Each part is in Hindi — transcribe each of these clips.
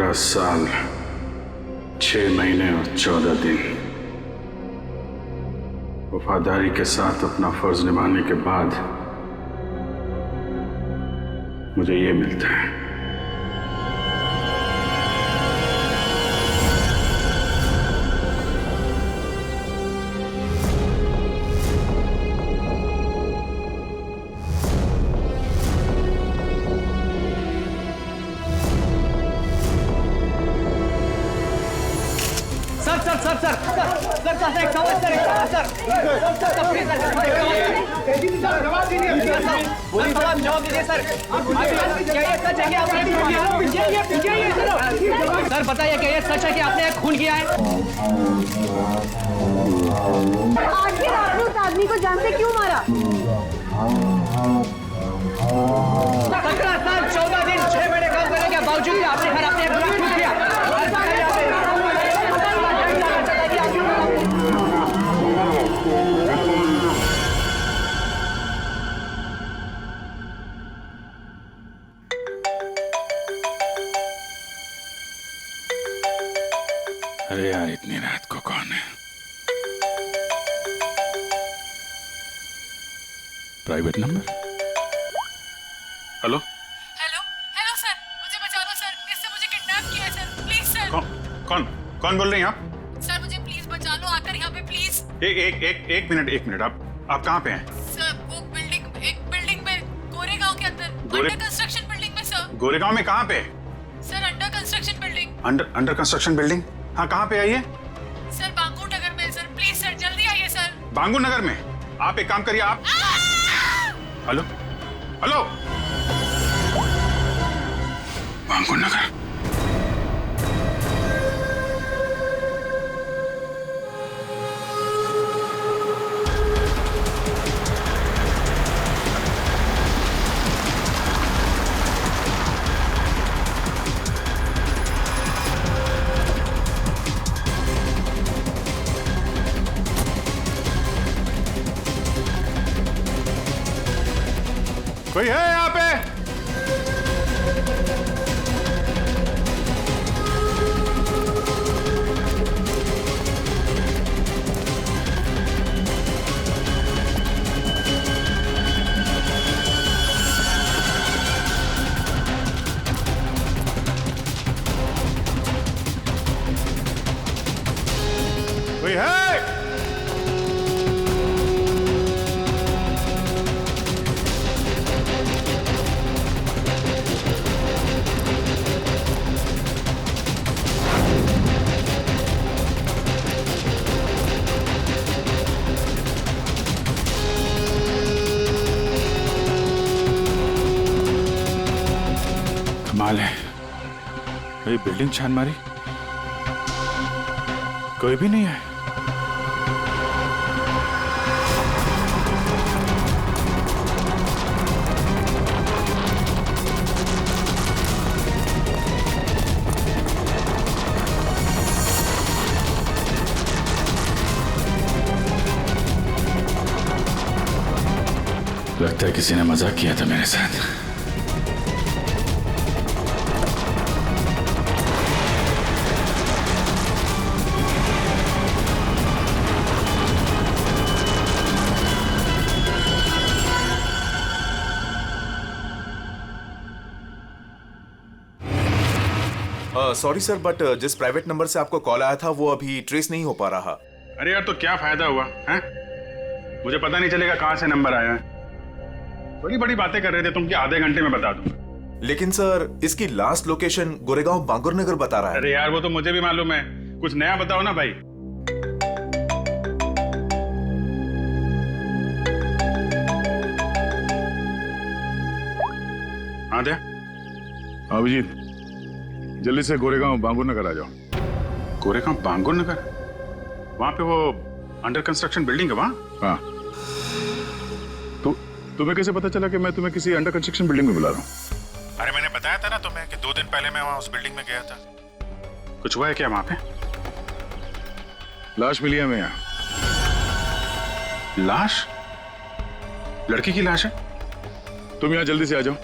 15 साल 6 महीने और 14 दिन वफादारी के साथ अपना फर्ज निभाने के बाद मुझे ये मिलता है। सर बताइए क्या ये सच है कि आपने खून किया है? आखिर आपने उस आदमी को जान से क्यों मारा? 17 साल 14 दिन 6 महीने काम करने के बावजूद भी आपने घर अपने पूरा खून किया। अरे यार इतनी रात को कौन है? Private number. Hello hello hello sir, मुझे बचा दो सर, इससे मुझे किडनैप किया है सर, प्लीज सर। कौन बोल रहे हैं आप? सर मुझे प्लीज बचा लो, आकर यहाँ पे प्लीज। एक मिनट आप कहाँ पे हैं? सर वो एक बिल्डिंग में गोरेगांव के अंदर, अंडर कंस्ट्रक्शन बिल्डिंग में सर। गोरेगांव में कहाँ पे? Sir under construction building. Under construction building? हाँ कहाँ पे आइए? सर बांगूर नगर में सर, प्लीज सर जल्दी आइए सर। बांगूर नगर में? आप एक काम करिए आप। हेलो बांगूर नगर। कोई है यहाँ पे? कोई है? कमाल है, ये बिल्डिंग छान मारी, कोई भी नहीं है। लगता है किसी ने मजाक किया था मेरे साथ। सॉरी सर, बट जिस प्राइवेट नंबर से आपको कॉल आया था वो अभी ट्रेस नहीं हो पा रहा। अरे यार तो क्या फायदा हुआ है? मुझे पता नहीं चलेगा कहां से नंबर आया है। बड़ी बड़ी बातें कर रहे थे तुम कि आधे घंटे में बता दूंगा। लेकिन सर इसकी लास्ट लोकेशन गोरेगांव बांगुर नगर बता रहा है। अरे यार वो तो मुझे भी मालूम है, कुछ नया बताओ ना भाई। हाँ दे अभिजीत, जल्दी से गोरेगांव बांगुर नगर आ जाओ। गोरेगांव बांगुर नगर? वहां पे वो अंडर कंस्ट्रक्शन बिल्डिंग है वहां? हाँ। तो तुम्हें कैसे पता चला कि मैं तुम्हें किसी अंडर कंस्ट्रक्शन बिल्डिंग में बुला रहा हूँ? अरे मैंने बताया था ना तुम्हें कि 2 दिन पहले मैं वहां उस बिल्डिंग में गया था। कुछ हुआ है क्या वहां पे? लाश मिली है हमें यहाँ। लाश? लड़की की लाश है? तुम यहाँ जल्दी से आ जाओ।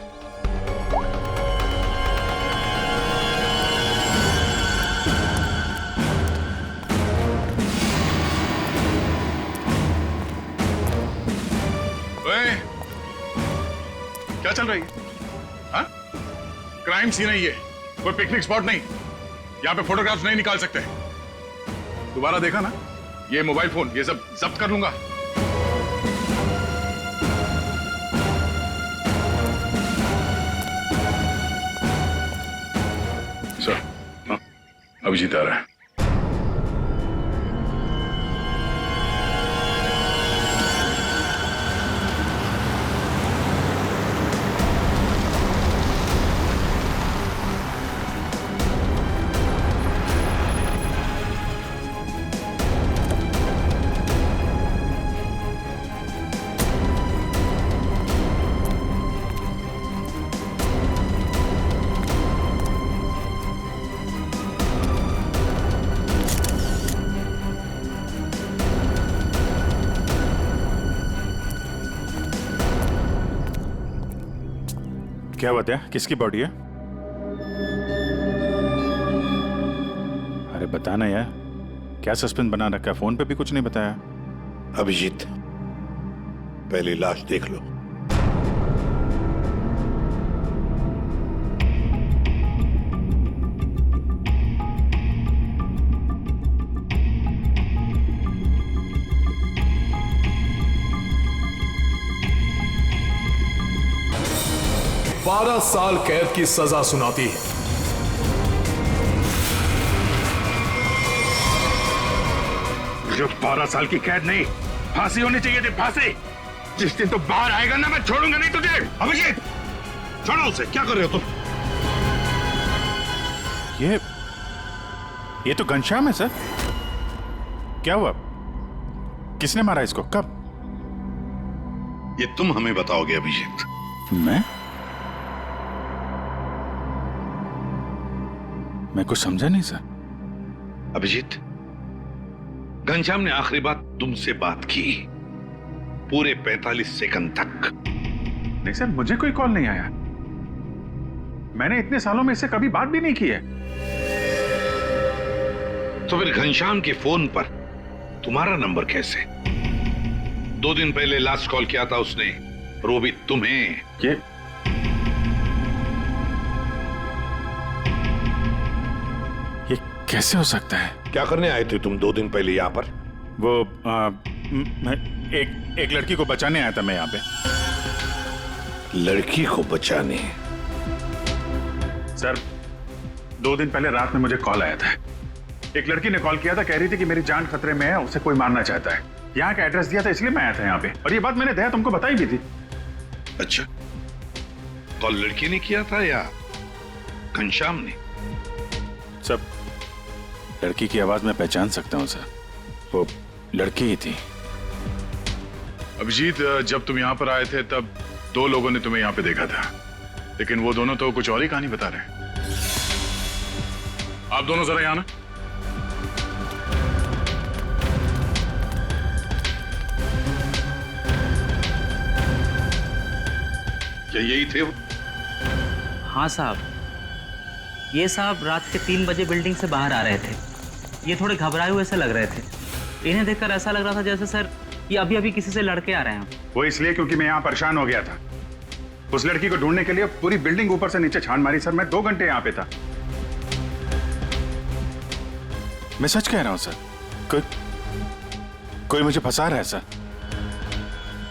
क्या चल रही है? हाँ? क्राइम सीन है ये, कोई पिकनिक स्पॉट नहीं। यहाँ पे फोटोग्राफ्स नहीं निकाल सकते। दोबारा देखा ना, ये मोबाइल फोन ये सब जब्त कर लूंगा। सर, हाँ, अभिजीत आ रहा है। क्या बात है? किसकी बॉडी है? अरे बताना यार, क्या सस्पेंस बना रखा है? फोन पे भी कुछ नहीं बताया। अभिजीत, पहले लाश देख लो। बारह साल कैद की सजा सुनाती है। जो 12 साल की कैद नहीं, फांसी होनी चाहिए थी, फांसी। जिस दिन तो बाहर आएगा ना, मैं छोड़ूंगा नहीं तुझे। अभिजीत, छोड़ो उसे। क्या कर रहे हो तुम? ये तो घनश्याम है सर। क्या हुआ? किसने मारा इसको? कब? ये तुम हमें बताओगे अभिजीत। मैं कुछ समझा नहीं सर। अभिजीत, घनश्याम ने आखिरी बात तुमसे बात की पूरे 45 सेकंड तक। नहीं सर, मुझे कोई कॉल नहीं आया। मैंने इतने सालों में इससे कभी बात भी नहीं की है। तो फिर घनश्याम के फोन पर तुम्हारा नंबर कैसे? 2 दिन पहले लास्ट कॉल किया था उसने, वो भी तुम्हें। ये कैसे हो सकता है? क्या करने आए थे तुम 2 दिन पहले यहाँ पर? वो एक लड़की को बचाने आया था मैं यहाँ पे। लड़की को बचाने? सर, 2 दिन पहले रात में मुझे कॉल आया था। एक लड़की ने कॉल किया था, कह रही थी कि मेरी जान खतरे में है, उसे कोई मारना चाहता है। यहाँ का एड्रेस दिया था, इसलिए मैं आया था यहाँ पे। और ये बात मैंने दया तुमको बताई भी थी। अच्छा, कॉल लड़की ने किया था या घनश्याम ने? सब लड़की की आवाज में पहचान सकता हूँ सर, वो लड़की ही थी। अभिजीत, जब तुम यहाँ पर आए थे तब 2 लोगों ने तुम्हें यहाँ पे देखा था, लेकिन वो दोनों तो कुछ और ही कहानी बता रहे हैं। आप दोनों जरा यहाँ ना। क्या यही थे वो? हाँ साहब, ये साहब रात के 3 बजे बिल्डिंग से बाहर आ रहे थे। ये थोड़े घबराए हुए से लग रहे थे। इन्हें देखकर ऐसा लग रहा था जैसे सर ये अभी अभी किसी से लड़के आ रहे हैं। वो इसलिए क्योंकि मैं यहाँ परेशान हो गया था। उस लड़की को ढूंढने के लिए पूरी बिल्डिंग ऊपर से नीचे छान मारी सर। मैं 2 घंटे यहाँ पे था। मैं सच कह रहा हूँ सर, कोई मुझे फंसा रहा है सर।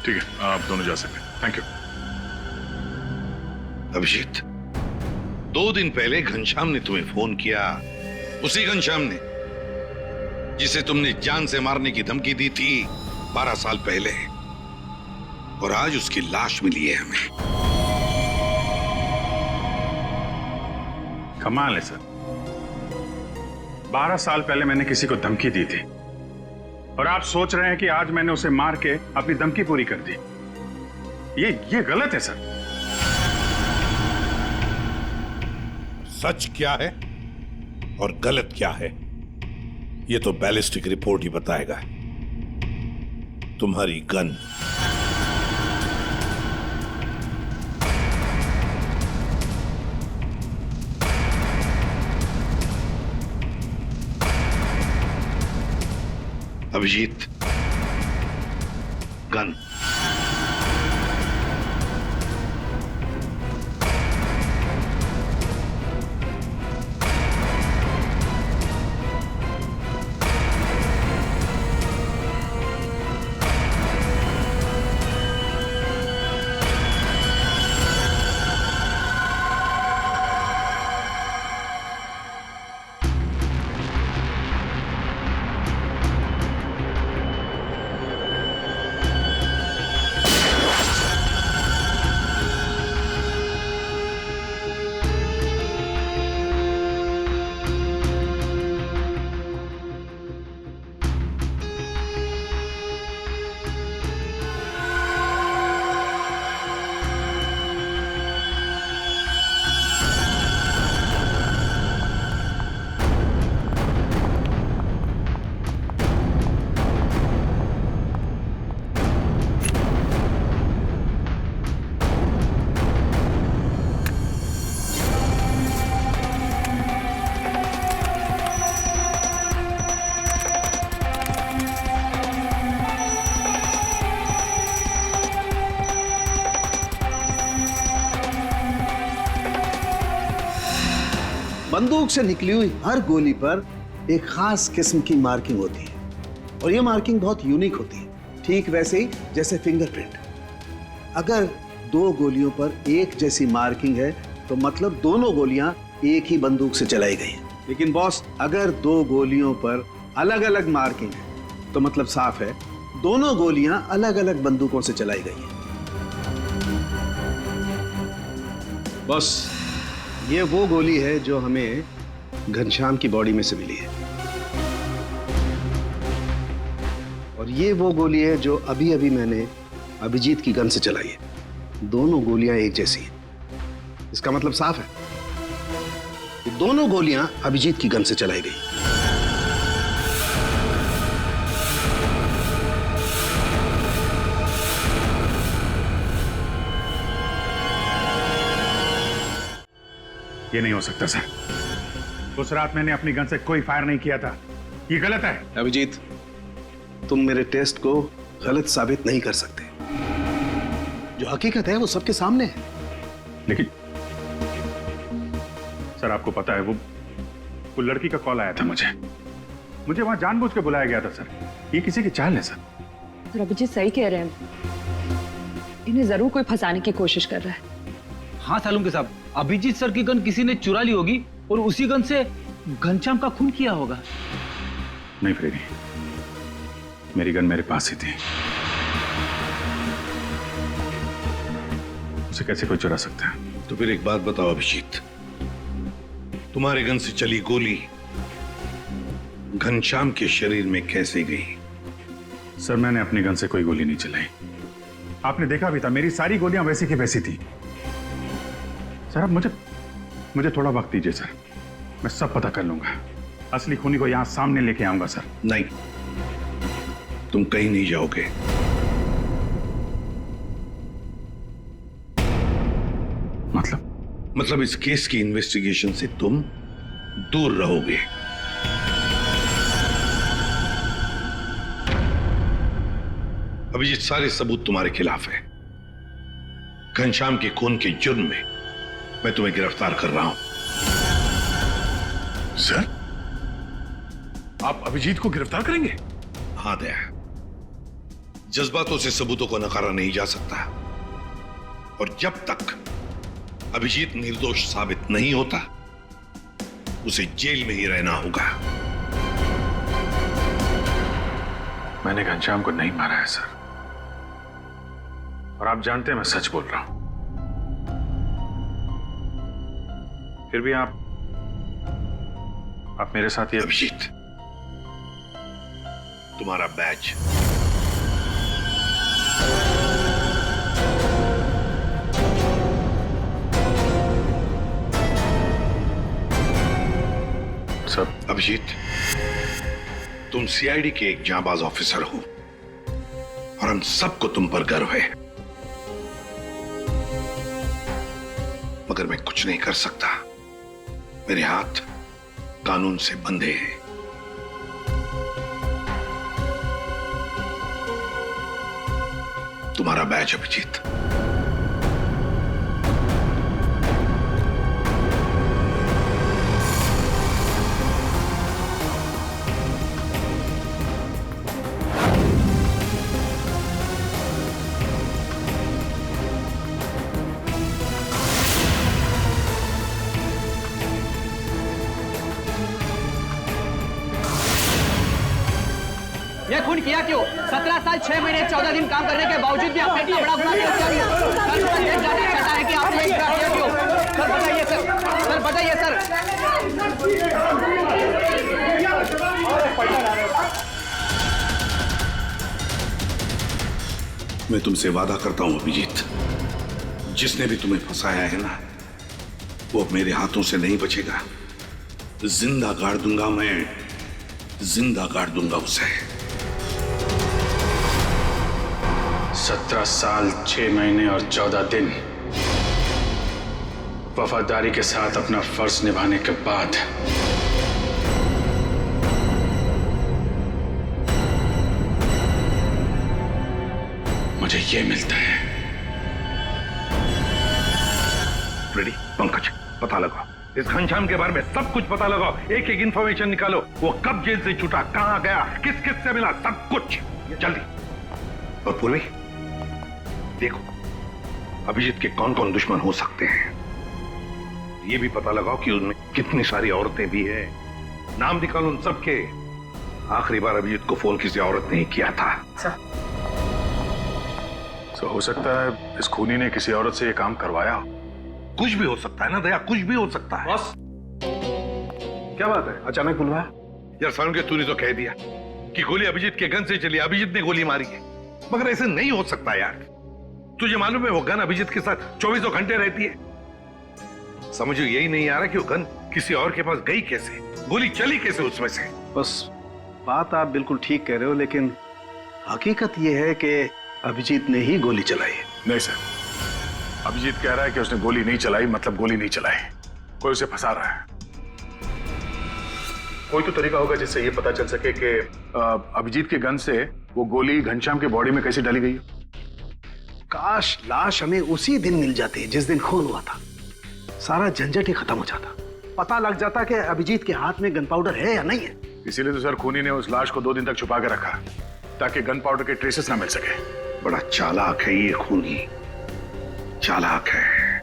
ठीक है, आप दोनों जा सकते हैं। Thank you. अभिजीत, 2 दिन पहले घनश्याम ने तुम्हें फोन किया, उसी घनश्याम ने जिसे तुमने जान से मारने की धमकी दी थी 12 साल पहले। और आज उसकी लाश मिली है हमें। कमाल है सर, 12 साल पहले मैंने किसी को धमकी दी थी और आप सोच रहे हैं कि आज मैंने उसे मार के अपनी धमकी पूरी कर दी। ये गलत है सर। सच क्या है और गलत क्या है, ये तो बैलिस्टिक रिपोर्ट ही बताएगा। तुम्हारी गन अभिजीत, गन बंदूक से निकली हुई हर गोली पर एक खास किस्म की मार्किंग होती है और ये मार्किंग बहुत यूनिक होती है, ठीक वैसे ही जैसे फिंगरप्रिंट। अगर दो गोलियों पर एक जैसी मार्किंग है तो मतलब दोनों गोलियां एक ही बंदूक से चलाई गई हैं। लेकिन बॉस, अगर दो गोलियों पर अलग अलग मार्किंग है तो मतलब साफ है दोनों गोलियां अलग अलग बंदूकों से चलाई गई हैं। बॉस, ये वो गोली है जो हमें घनश्याम की बॉडी में से मिली है और ये वो गोली है जो अभी अभी मैंने अभिजीत की गन से चलाई है। दोनों गोलियां एक जैसी हैं। इसका मतलब साफ है कि दोनों गोलियां अभिजीत की गन से चलाई गई। ये नहीं हो सकता सर। उस रात मैंने अपनी गन से कोई फायर नहीं किया था। ये गलत है। अभिजीत, तुम मेरे टेस्ट को गलत साबित नहीं कर सकते। जो हकीकत है वो सबके सामने है। लेकिन सर, आपको पता है वो लड़की का कॉल आया था मुझे वहां जानबूझ के बुलाया गया था सर। ये किसी की चाल है सर। सर, अभिजीत सही कह रहे हैं। इन्हें जरूर कोई फंसाने की कोशिश कर रहा है। हाँ सालुंके साहब, अभिजीत सर की गन किसी ने चुरा ली होगी और उसी गन से घनश्याम का खून किया होगा। नहीं फ्रेडी, मेरी गन मेरे पास ही थी। उसे कैसे कोई चुरा सकता है? तो फिर एक बात बताओ अभिजीत, तुम्हारे गन से चली गोली घनश्याम के शरीर में कैसे गई? सर, मैंने अपनी गन से कोई गोली नहीं चलाई। आपने देखा भी था, मेरी सारी गोलियां वैसी की वैसी थी। सर, अब मुझे थोड़ा वक्त दीजिए सर। मैं सब पता कर लूंगा। असली खूनी को यहां सामने लेके आऊंगा सर। नहीं, तुम कहीं नहीं जाओगे। मतलब इस केस की इन्वेस्टिगेशन से तुम दूर रहोगे। अभिजीत, सारे सबूत तुम्हारे खिलाफ है। घनश्याम के खून के जुर्म में मैं तुम्हें गिरफ्तार कर रहा हूं। सर, आप अभिजीत को गिरफ्तार करेंगे? हाँ दया, जज्बातों से सबूतों को नकारा नहीं जा सकता और जब तक अभिजीत निर्दोष साबित नहीं होता उसे जेल में ही रहना होगा। मैंने घनश्याम को नहीं मारा है सर, और आप जानते हैं मैं सच बोल रहा हूं। फिर भी आप मेरे साथ ये। अभिजीत, तुम्हारा बैज। सब अभिजीत, तुम सीआईडी के एक जांबाज ऑफिसर हो और हम सबको तुम पर गर्व है, मगर मैं कुछ नहीं कर सकता। मेरे हाथ कानून से बंधे हैं। तुम्हारा बैज अभिजीत। ये खून किया क्यों? 17 साल 6 महीने 14 दिन काम करने के बावजूद भी आपने इतना बड़ा गुनाह क्यों किया? सर, मुझे ये जानना चाहता है कि आपने ये गुनाह किया क्यों? सर बताइए सर बताइए सर। मैं तुमसे वादा करता हूं अभिजीत, जिसने भी तुम्हें फंसाया है ना, वो अब मेरे हाथों से नहीं बचेगा। जिंदा गाड़ दूंगा मैं, जिंदा गाड़ दूंगा उसे। 17 साल 6 महीने और 14 दिन वफादारी के साथ अपना फर्ज निभाने के बाद मुझे ये मिलता है। रेडी? पंकज, पता लगाओ इस घनश्याम के बारे में सब कुछ पता लगाओ, एक एक इंफॉर्मेशन निकालो। वो कब जेल से छूटा, कहां गया, किस किस से मिला, सब कुछ जल्दी। और पूर्वी देखो अभिजीत के कौन कौन दुश्मन हो सकते हैं, ये भी पता लगाओ कि उनमें कितनी सारी औरतें भी है। नाम निकालो उन सबके। आखिरी बार अभिजीत को फोन किसी औरत ने ही किया था। तो हो सकता है इस खूनी ने किसी औरत से ये काम करवाया। कुछ भी हो सकता है ना दया, कुछ भी हो सकता है। बॉस क्या बात है, अचानक बुलवाया? यार सारुण के तूने तो कह दिया कि गोली अभिजीत के गन से चली, अभिजीत ने गोली मारी है, मगर ऐसे नहीं हो सकता यार। तुझे मालूम है वो गन अभिजीत के साथ 24 घंटे रहती है। समझ यही नहीं आ रहा कि वो गन किसी और के पास गई कैसे, गोली चली कैसे उसमें से। बस बात आप बिल्कुल ठीक कह रहे हो, लेकिन हकीकत यह है कि अभिजीत ने ही गोली चलाई है। नहीं सर, अभिजीत कह रहा है कि उसने गोली नहीं चलाई, मतलब गोली नहीं चलाई, कोई उसे फंसा रहा है। कोई तो तरीका होगा जिससे ये पता चल सके कि अभिजीत के गन से वो गोली घनश्याम के बॉडी में कैसे डाली गई। काश लाश हमें उसी दिन मिल जाती जिस दिन खून हुआ था, सारा झंझट ही खत्म हो जाता, पता लग जाता कि अभिजीत के हाथ में गन पाउडर है या नहीं है। इसीलिए तो सर खूनी ने उस लाश को 2 दिन तक छुपा के रखा ताकि गन पाउडर के ट्रेसेस ना मिल सके। बड़ा चालाक है ये खूनी, चालाक है,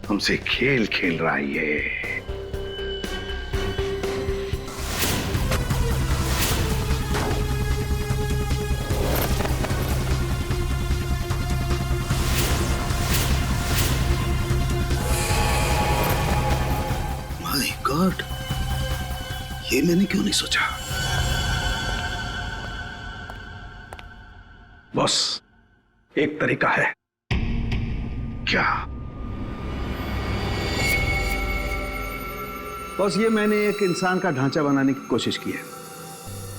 हमसे खेल खेल रहा है ये। माय गॉड, ये मैंने क्यों नहीं सोचा। बॉस एक तरीका है। क्या? बॉस ये मैंने एक इंसान का ढांचा बनाने की कोशिश की है।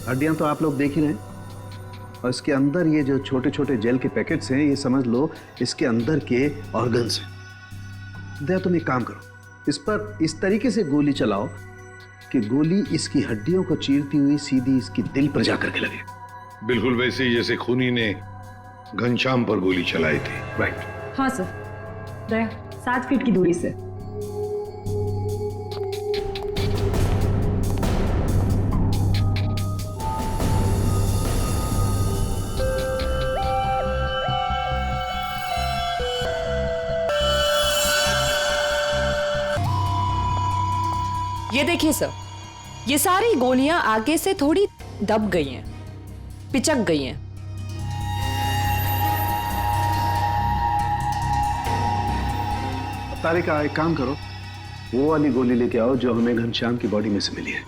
हड्डियां तो आप लोग देख ही रहे हैं, और इसके अंदर ये जो छोटे छोटे जेल के पैकेट्स हैं, ये समझ लो इसके अंदर के ऑर्गन्स हैं। दया तुम एक काम करो, इस पर इस तरीके से गोली चलाओ कि गोली इसकी हड्डियों को चीरती हुई सीधी इसकी दिल पर जाकर के लगे। बिल्कुल वैसे ही जैसे खूनी ने घनश्याम पर गोली चलाई थी। राइट। हाँ सर, दया 7 फीट की दूरी से। ये देखिए सर, ये सारी गोलियां आगे से थोड़ी दब गई हैं, पिचक गई हैं। तारिका एक काम करो, वो वाली गोली लेके आओ जो हमें घनश्याम की बॉडी में से मिली है।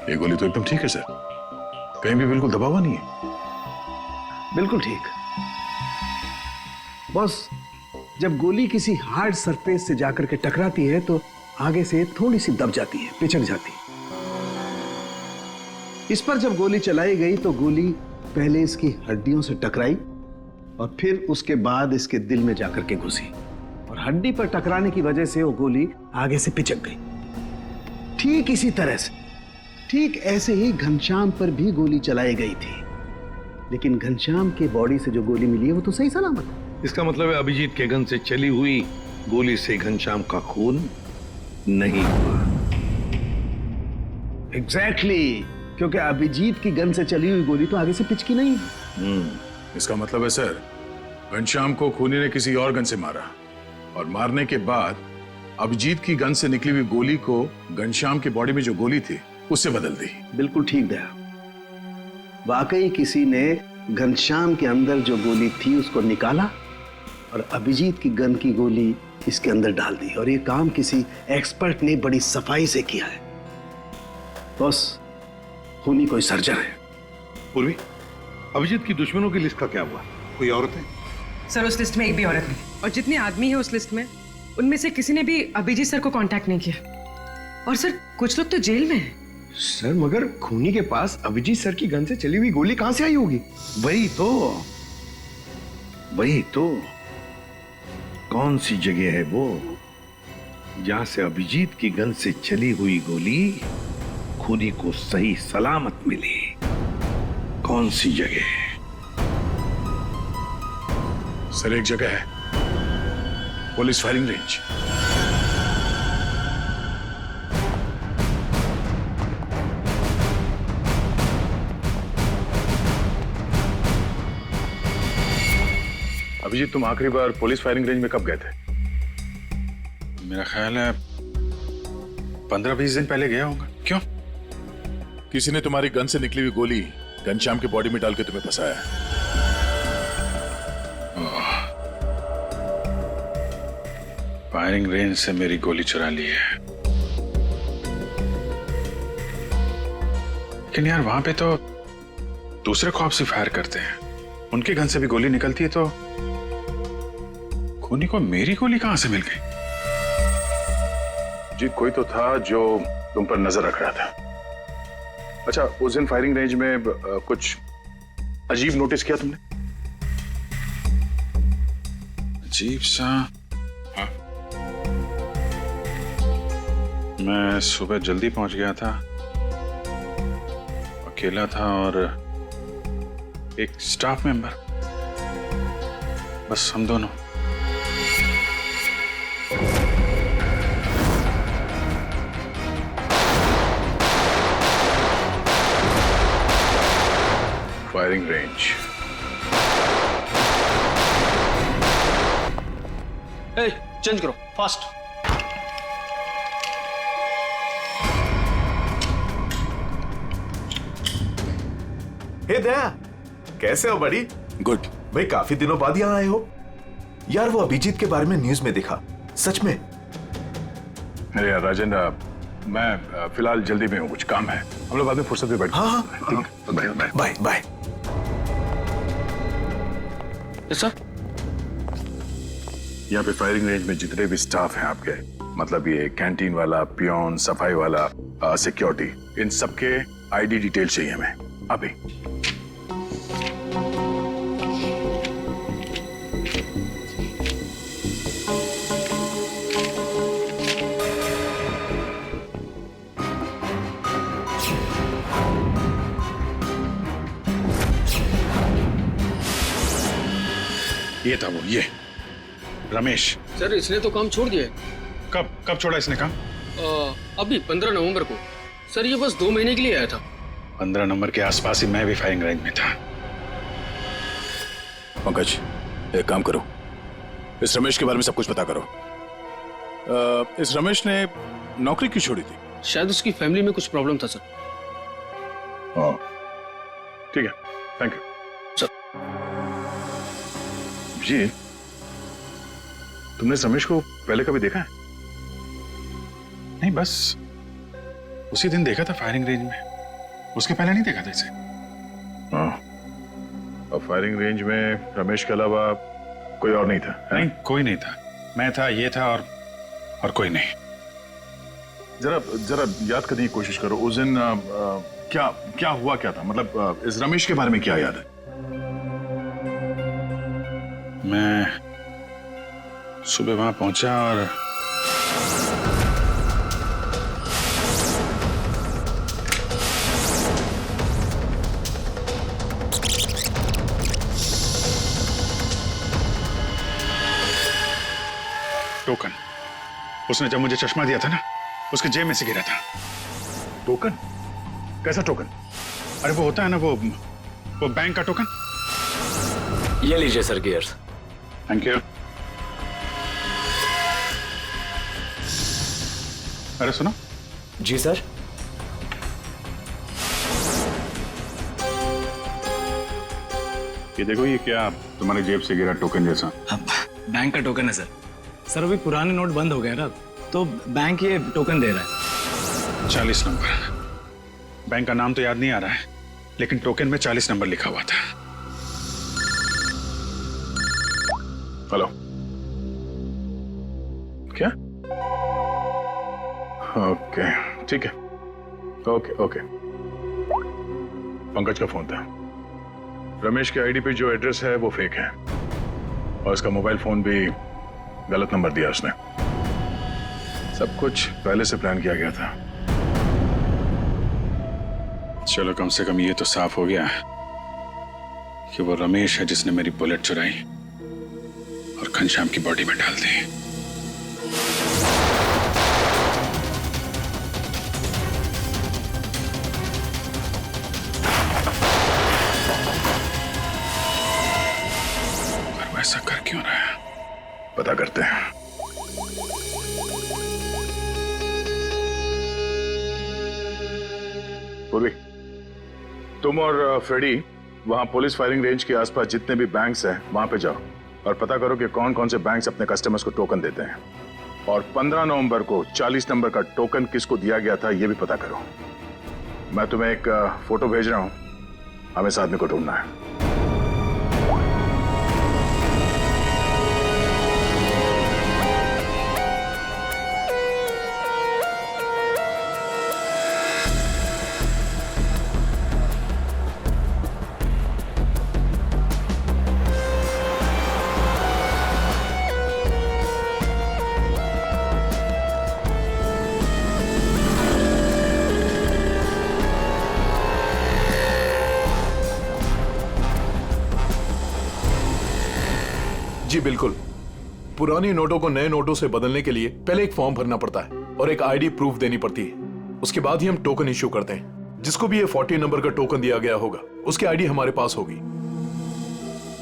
ये गोली तो एकदम ठीक है सर, कहीं भी बिल्कुल दबा हुआ नहीं है। बिल्कुल ठीक। बॉस जब गोली किसी हार्ड सरफेस से जाकर के टकराती है तो आगे से थोड़ी सी दब जाती है, पिचक जाती है। इस पर जब गोली चलाई गई तो गोली पहले इसकी हड्डियों से टकराई और फिर उसके बाद इसके दिल में जाकर के घुसी, और हड्डी पर टकराने की वजह से वो गोली आगे से पिचक गई। ठीक इसी तरह से, ठीक ऐसे ही घनश्याम पर भी गोली चलाई गई थी, लेकिन घनश्याम के बॉडी से जो गोली मिली है वो तो सही सलामत है। इसका मतलब है अभिजीत के गन से चली हुई गोली से घनश्याम का खून नहीं हुआ। एग्जैक्टली, क्योंकि अभिजीत की गन से चली हुई गोली तो आगे से पिचकी नहीं। इसका मतलब है सर घनश्याम को खूनी ने किसी और गन से मारा, और मारने के बाद अभिजीत की गन से निकली हुई गोली को घनश्याम की बॉडी में जो गोली थी उससे बदल दी। बिल्कुल ठीक दया, वाकई किसी ने घनश्याम के अंदर जो गोली थी उसको निकाला और अभिजीत की गन की गोली इसके अंदर डाल दी, और ये काम किसी एक्सपर्ट ने बड़ी सफाई से किया है। बॉस खूनी कोई सर्जन है। पूर्वी, अभिजीत की दुश्मनों की लिस्ट का क्या हुआ? कोई औरत है? सर उस लिस्ट में एक भी औरत नहीं, और जितने आदमी है उस लिस्ट में उनमें से किसी ने भी अभिजीत सर को कांटेक्ट नहीं किया। और सर कुछ लोग तो जेल में हैं। सर मगर खूनी के पास अभिजीत सर की गन से चली हुई गोली कहां से आई होगी? वही तो कौन सी जगह है वो जहां से अभिजीत की गन से चली हुई गोली खूनी को सही सलामत मिली? कौन सी जगह? सर एक जगह है, पुलिस फायरिंग रेंज। अभिजीत, तुम आखिरी बार पुलिस फायरिंग रेंज में कब गए थे? मेरा ख्याल है 15-20 दिन पहले गया होगा। क्यों? किसी ने तुम्हारी गन से निकली हुई गोली घनश्याम की बॉडी में डाल के तुम्हें फंसाया है। फायरिंग रेंज से मेरी गोली चुरा ली है। लेकिन यार वहां पे तो दूसरे खौफ से फायर करते हैं, उनके गन से भी गोली निकलती है, तो खूनी को मेरी गोली कहां से मिल गई? जी कोई तो था जो तुम पर नजर रख रहा था। अच्छा, उस दिन फायरिंग रेंज में कुछ अजीब नोटिस किया तुमने? अजीब सा? हाँ। मैं सुबह जल्दी पहुंच गया था, अकेला था और एक स्टाफ मेंबर, बस हम दोनों। Firing range. चेंज करो फास्ट। हे दया, कैसे हो बड़ी? गुड। भाई काफी दिनों बाद यहाँ आए हो। यार वो अभिजीत के बारे में न्यूज में देखा, सच में? अरे यार राजन, मैं फिलहाल जल्दी में हूँ, कुछ काम है, हम लोग बाद में फुर्सत में बैठ। हाँ ठीक है, बाय बाय बाय। सर, यहाँ पे फायरिंग रेंज में जितने भी स्टाफ हैं आपके, मतलब ये कैंटीन वाला, पियोन, सफाई वाला, सिक्योरिटी, इन सबके आईडी डिटेल चाहिए हमें अभी। ये था वो, ये रमेश। सर इसने तो काम छोड़ दिया है। कब छोड़ा इसने काम? अभी 15 नवंबर को। सर ये बस 2 महीने के लिए आया था। 15 नंबर के आसपास ही मैं भी फायरिंग रेंज में था। पंकज, एक काम करो, इस रमेश के बारे में सब कुछ पता करो। इस रमेश ने नौकरी क्यों छोड़ी थी? शायद उसकी फैमिली में कुछ प्रॉब्लम था सर। ठीक है, थैंक यू सर। जी, तुमने इस रमेश को पहले कभी देखा है? नहीं, बस उसी दिन देखा था फायरिंग रेंज में, उसके पहले नहीं देखा था इसे। और फायरिंग रेंज में रमेश के अलावा कोई और नहीं था? नहीं, कोई नहीं था। मैं था, ये था और कोई नहीं। जरा याद करने की कोशिश करो, उस दिन क्या हुआ, क्या था, मतलब इस रमेश के बारे में क्या याद है? मैं सुबह वहां पहुंचा और टोकन, उसने जब मुझे चश्मा दिया था ना, उसके जेब में से गिरा था। टोकन? कैसा टोकन? अरे वो होता है ना, वो बैंक का टोकन। ये लीजिए सर गियर्स। Thank you. अरे सुनो। जी सर। ये देखो, ये क्या तुम्हारे जेब से गिरा टोकन जैसा? बैंक का टोकन है सर। सर अभी पुराने नोट बंद हो गए ना, तो बैंक ये टोकन दे रहा है। 40 नंबर। बैंक का नाम तो याद नहीं आ रहा है, लेकिन टोकन में 40 नंबर लिखा हुआ था। हेलो, क्या? ओके, ठीक है, ओके। पंकज का फोन था। रमेश के आईडी पे जो एड्रेस है वो फेक है, और उसका मोबाइल फोन भी गलत नंबर दिया उसने। सब कुछ पहले से प्लान किया गया था। चलो, कम से कम ये तो साफ हो गया कि वो रमेश है जिसने मेरी बुलेट चुराई। और घनश्याम की बॉडी में डाल दें। पर वैसा कर क्यों रहा है, पता करते हैं। पूर्वी, तुम और फ्रेडी वहां पुलिस फायरिंग रेंज के आसपास जितने भी बैंक्स हैं वहां पे जाओ और पता करो कि कौन कौन से बैंक्स अपने कस्टमर्स को टोकन देते हैं, और 15 नवंबर को 40 नंबर का टोकन किसको दिया गया था ये भी पता करो। मैं तुम्हें एक फोटो भेज रहा हूं, हमें इस आदमी को ढूंढना है। जी बिल्कुल। पुरानी नोटों को नए नोटों से बदलने के लिए पहले एक फॉर्म भरना पड़ता है और एक आईडी प्रूफ देनी पड़ती है। उसके बाद ही हम टोकन इश्यू करते हैं। जिसको भी ये 40 नंबर का टोकन दिया गया होगा उसकी आईडी हमारे पास होगी।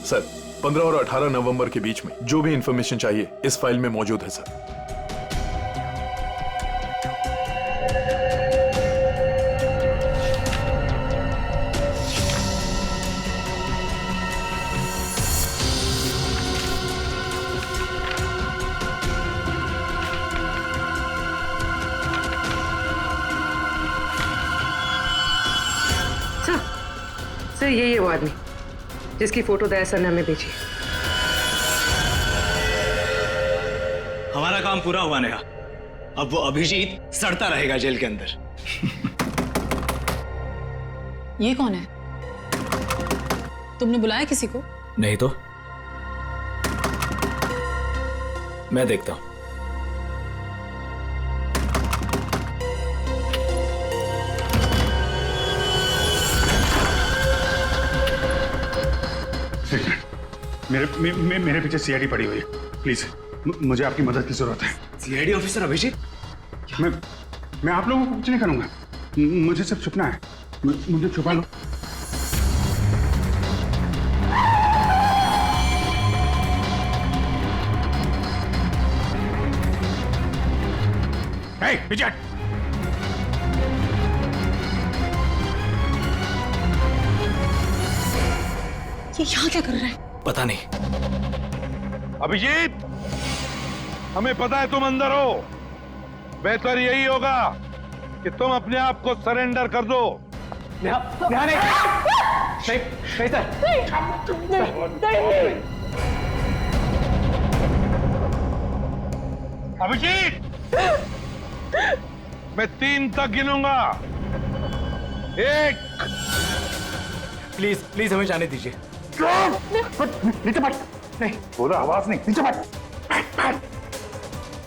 सर, 15 और 18 नवंबर के बीच में जो भी इंफॉर्मेशन चाहिए इस फाइल में मौजूद है सर। सर यही है वो आदमी जिसकी फोटो दया सर ने हमें भेजी। हमारा काम पूरा हुआ नेहा। अब वो अभिजीत सड़ता रहेगा जेल के अंदर। ये कौन है? तुमने बुलाया किसी को? नहीं तो मैं देखता हूं। मेरे पीछे सीआईडी पड़ी हुई है। प्लीज मुझे आपकी मदद की जरूरत है। CID officer Abhijeet? मैं आप लोगों को कुछ नहीं करूंगा, मुझे सिर्फ छुपना है। मुझे छुपा लो। विजय, ये यहाँ क्या कर रहा है? पता नहीं। अभिजीत, हमें पता है तुम अंदर हो। बेहतर यही होगा कि तुम अपने आप को सरेंडर कर दो। अभिजीत, मैं 3 तक गिनूंगा। 1। प्लीज प्लीज हमें जाने दीजिए। नीचे बैठ। नहीं बोला, आवाज नहीं, नीचे बैठ।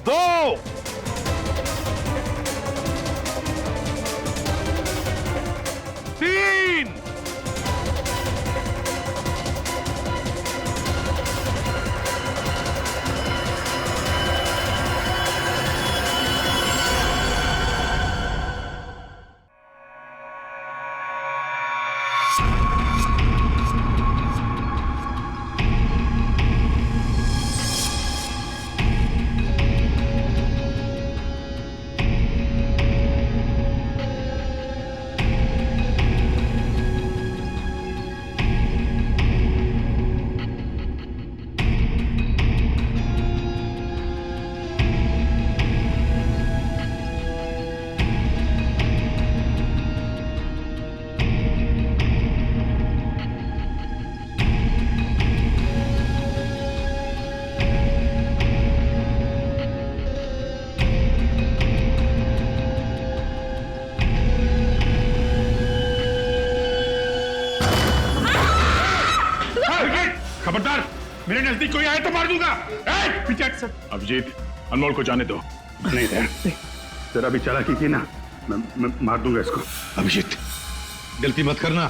2। 3। खबरदार, मेरे नजदीक कोई आए तो मार दूंगा। अभिजीत, अनमोल को जाने दो। नहीं तेरा भी चालाकी की ना, मैं मार दूंगा इसको। अभिजीत, गलती मत करना।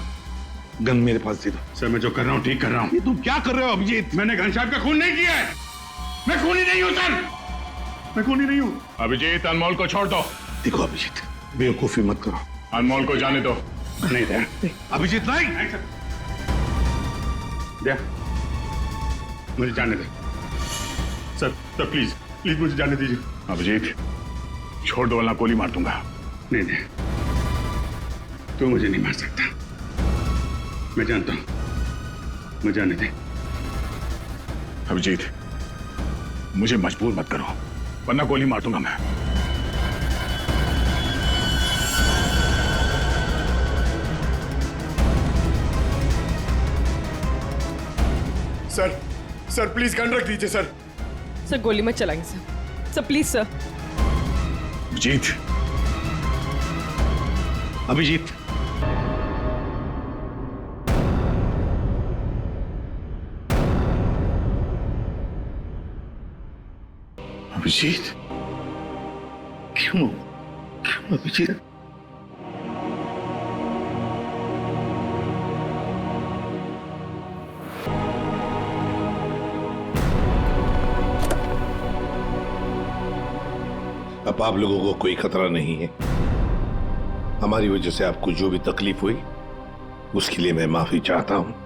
गन मेरे पास दे दो। सर, मैं जो कर रहा हूँ ठीक कर रहा हूँ। ये तुम क्या कर रहे हो अभिजीत? मैंने घनश्याम का खून नहीं किया है। मैं खूनी नहीं हूं सर, मैं खूनी नहीं हूं। अभिजीत, अनमोल को छोड़ दो। देखो अभिजीत, बेवकूफी मत करो। अनमोल को जाने दो। नहीं दे अभिजीत, नहीं दे, मुझे जाने दे सर, सर प्लीज प्लीज मुझे जाने दीजिए। अभिजीत छोड़ दो वरना गोली मार दूंगा। नहीं दे, तू मुझे नहीं मार सकता, मैं जानता हूं, मुझे जाने दे। अभिजीत मुझे मजबूर मत करो वरना गोली मार दूंगा मैं। सर, सर प्लीज गन रख दीजिए सर। सर गोली मत चलाएंगे sir, sir please sir. Abhijeet, Abhijeet, Abhijeet, क्यों क्यों अभिजीत? अब आप लोगों को कोई खतरा नहीं है। हमारी वजह से आपको जो भी तकलीफ हुई उसके लिए मैं माफी चाहता हूं।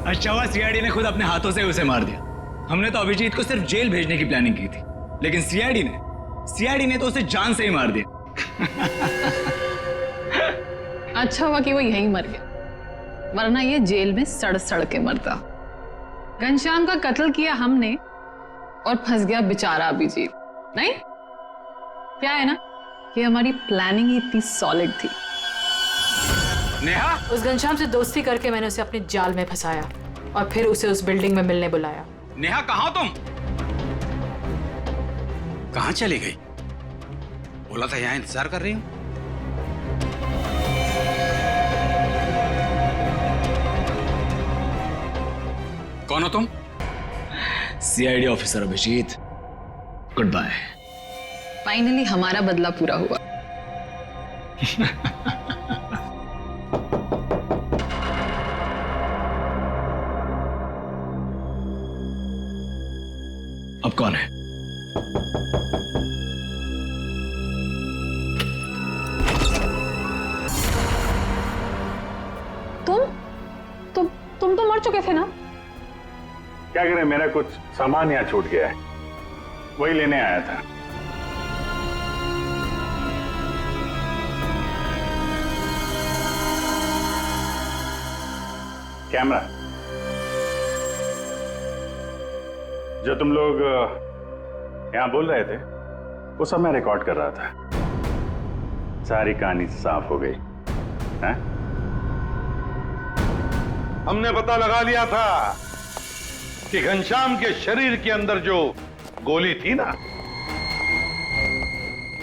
अच्छा हुआ सीआईडी ने खुद अपने हाथों से उसे मार दिया। हमने तो अभिजीत को सिर्फ जेल भेजने की प्लानिंग की थी, लेकिन सीआईडी ने तो उसे जान से ही मार दिया। अच्छा हुआ कि वो यहीं मर गया, वरना ये जेल में सड़ सड़ के मरता। घनश्याम का कत्ल किया हमने और फंस गया बेचारा अभिजीत। नहीं, क्या है ना कि हमारी प्लानिंग ही इतनी सॉलिड थी। नेहा, उस घनश्याम से दोस्ती करके मैंने उसे अपने जाल में फंसाया और फिर उसे उस बिल्डिंग में मिलने बुलाया। नेहा कहाँ हो तुम? कहाँ चली गई? बोला था यहाँ इंतजार कर रही हूँ। कौन हो तुम? CID officer Abhijeet. Good bye. Finally हमारा बदला पूरा हुआ। अब कौन है? तुम तो मर चुके थे ना? क्या करें, मेरा कुछ सामान यहाँ छूट गया है, वही लेने आया था। कैमरा जो तुम लोग यहां बोल रहे थे वो सब मैं रिकॉर्ड कर रहा था। सारी कहानी साफ हो गई है? हमने पता लगा लिया था कि घनश्याम के शरीर के अंदर जो गोली थी ना,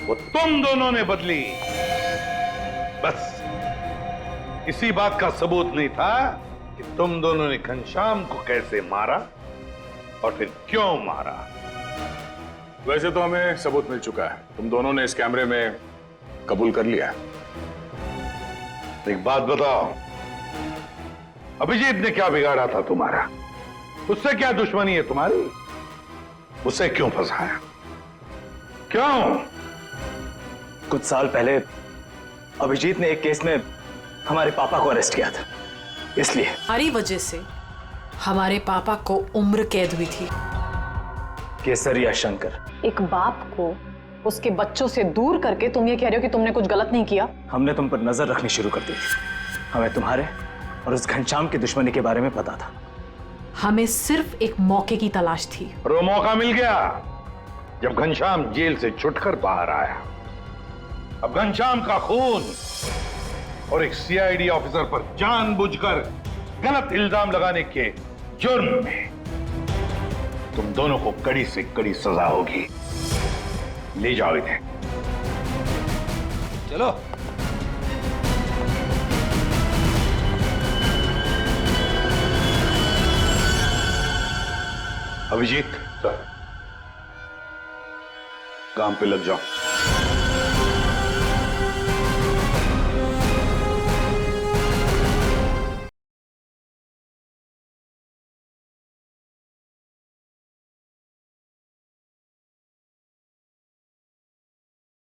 वो तुम दोनों ने बदली। बस इसी बात का सबूत नहीं था कि तुम दोनों ने घनश्याम को कैसे मारा और फिर क्यों मारा। वैसे तो हमें सबूत मिल चुका है, तुम दोनों ने इस कैमरे में कबूल कर लिया। एक बात बताओ, अभिजीत ने क्या बिगाड़ा था तुम्हारा? उससे क्या दुश्मनी है तुम्हारी? उसे क्यों फंसाया? क्यों? कुछ साल पहले अभिजीत ने एक केस में हमारे पापा को अरेस्ट किया था, इसलिए। हमारी वजह से हमारे पापा को उम्र कैद हुई थी। केसरिया शंकर। एक बाप को उसके बच्चों से दूर करके तुम ये कह रहे हो कि तुमने कुछ गलत नहीं किया? हमने तुम पर नजर रखनी शुरू कर दी थी। हमें तुम्हारे और उस घनश्याम की दुश्मनी के बारे में पता था। हमें सिर्फ एक मौके की तलाश थी और वो मौका मिल गया जब घनश्याम जेल से छुटकर बाहर आया। अब घनश्याम का खून और एक सीआईडी ऑफिसर पर जानबूझकर गलत इल्जाम लगाने के जुर्म में तुम दोनों को कड़ी से कड़ी सजा होगी। ले जाओ इन्हें, चलो। अभिजीत, काम पे लग जाओ।